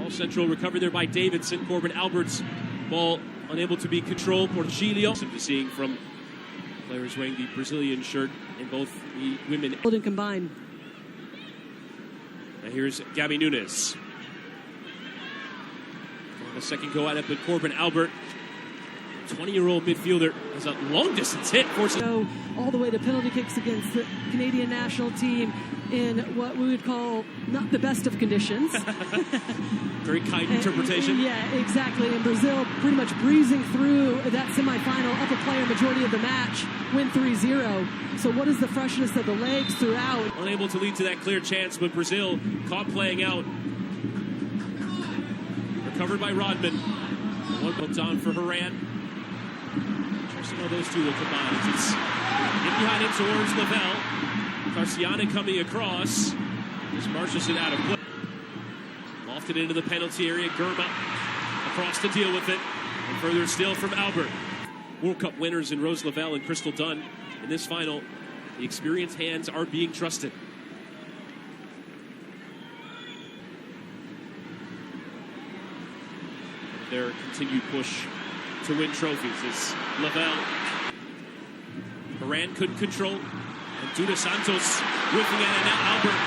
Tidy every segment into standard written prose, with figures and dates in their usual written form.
All central recovery there by Davidson. Korbin Albert's ball unable to be controlled. Portillo. To seeing from players wearing the Brazilian shirt in both the women and combined. Now here's Gabby Nunes. A second go at it, but Korbin Albert, 20-year-old midfielder, has a long-distance hit. Go all the way to penalty kicks against the Canadian national team in what we would call not the best of conditions. Very kind interpretation. Yeah, exactly. And Brazil pretty much breezing through that semifinal, up a player majority of the match, win 3-0. So what is the freshness of the legs throughout? Unable to lead to that clear chance, but Brazil caught playing out. Recovered by Rodman. One booked on for Haran. Interesting how those two will combine. It's in behind it towards Lavelle. Tarciana coming across. Just marshes it out of play. Lofted into the penalty area. Germa across to deal with it. And further still from Albert. World Cup winners in Rose Lavelle and Crystal Dunn. In this final, the experienced hands are being trusted. Their continued push to win trophies is Lavelle. Haran couldn't control. And Duda Santos whiffing at it. Now Albert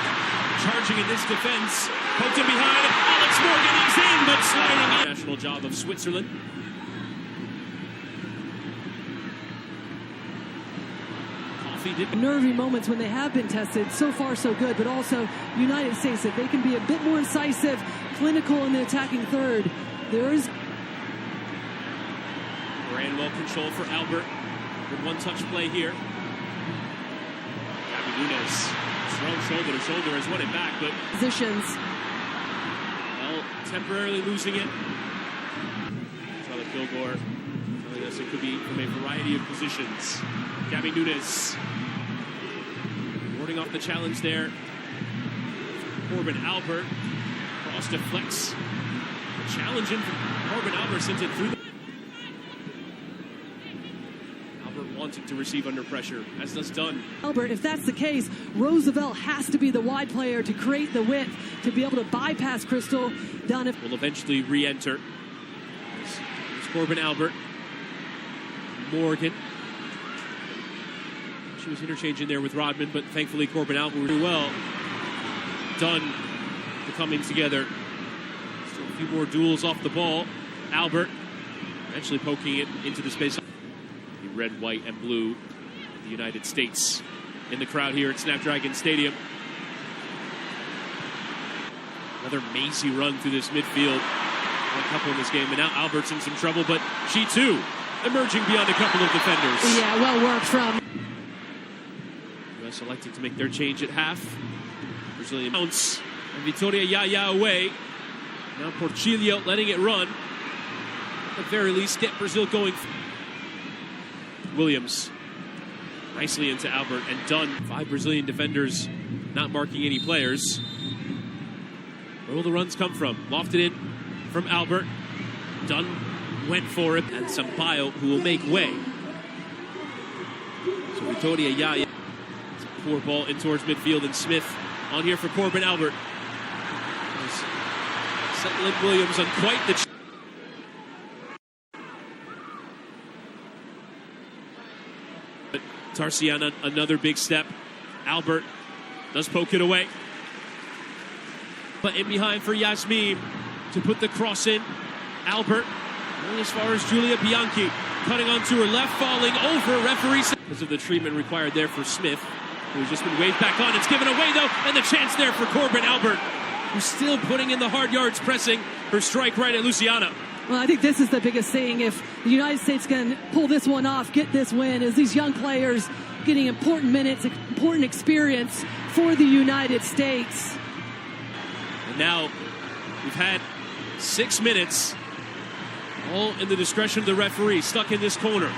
charging in this defense. Poked him behind. Alex Morgan, he's in, but sliding in. National job of Switzerland. Coffee did. Nervy moments when they have been tested. So far, so good. But also, United States, if they can be a bit more incisive, clinical in the attacking third. There is Haran well controlled for Albert. Good one-touch play here. Gabby Nunes, strong shoulder to shoulder, has won it back, but positions. Well, temporarily losing it. Charlotte Kilgore telling us it could be from a variety of positions. Gabby Nunes warding off the challenge there. Korbin Albert cross deflects. Challenging Korbin Albert sends it through. Albert wanted to receive under pressure, as does Dunn. Albert, if that's the case, Roosevelt has to be the wide player to create the width to be able to bypass Crystal down. Will eventually re-enter. There's Korbin Albert. Morgan. She was interchanging there with Rodman, but thankfully Korbin Albert did well. Dunn coming together. A few more duels off the ball. Albert eventually poking it into the space. The red, white, and blue of the United States in the crowd here at Snapdragon Stadium. Another mazy run through this midfield. A couple in this game, and now Albert's in some trouble, but she too emerging beyond a couple of defenders. Yeah, well worked from. US electing to make their change at half. Brazilian bounce, and Vitória Yaya away. Now Portillo letting it run. At the very least, get Brazil going. Williams nicely into Albert and Dunn. 5 Brazilian defenders not marking any players. Where will the runs come from? Lofted in from Albert. Dunn went for it. And Sampaio, who will make way. So Vitória Yaya. It's a poor ball in towards midfield, and Smith on here for Korbin Albert. Lynn Williams on quite the... But Tarciana, another big step. Albert does poke it away. But in behind for Yasmin to put the cross in. Albert going as far as Julia Bianchi. Cutting onto her left, falling over. Referee... Because of the treatment required there for Smith, who's just been waved back on. It's given away, though, and the chance there for Korbin Albert, who's still putting in the hard yards, pressing her strike right at Luciana. Well, I think this is the biggest thing. If the United States can pull this one off, get this win, is these young players getting important minutes, important experience for the United States. And now we've had 6 minutes, all in the discretion of the referee, stuck in this corner.